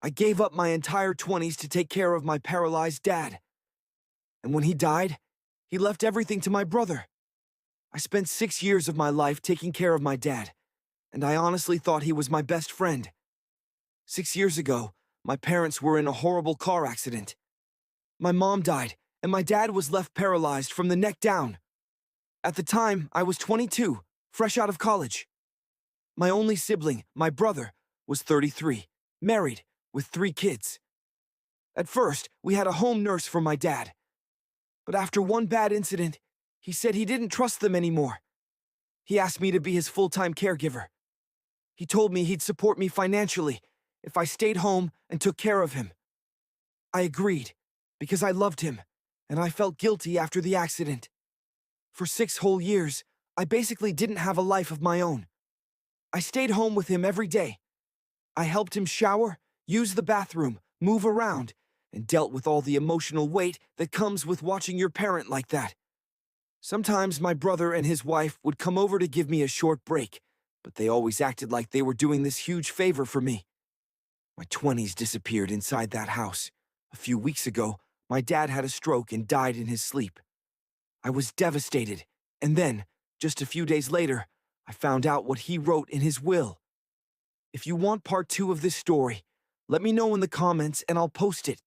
I gave up my entire 20s to take care of my paralyzed dad. And when he died, he left everything to my brother. I spent 6 years of my life taking care of my dad, and I honestly thought he was my best friend. 6 years ago, my parents were in a horrible car accident. My mom died, and my dad was left paralyzed from the neck down. At the time, I was 22, fresh out of college. My only sibling, my brother, was 33, married, with 3 kids. At first, we had a home nurse for my dad. But after one bad incident, he said he didn't trust them anymore. He asked me to be his full-time caregiver. He told me he'd support me financially if I stayed home and took care of him. I agreed, because I loved him, and I felt guilty after the accident. For 6 whole years, I basically didn't have a life of my own. I stayed home with him every day. I helped him shower, use the bathroom, move around, and dealt with all the emotional weight that comes with watching your parent like that. Sometimes my brother and his wife would come over to give me a short break, but they always acted like they were doing this huge favor for me. My 20s disappeared inside that house. A few weeks ago, my dad had a stroke and died in his sleep. I was devastated, and then, just a few days later, I found out what he wrote in his will. If you want part 2 of this story, let me know in the comments and I'll post it.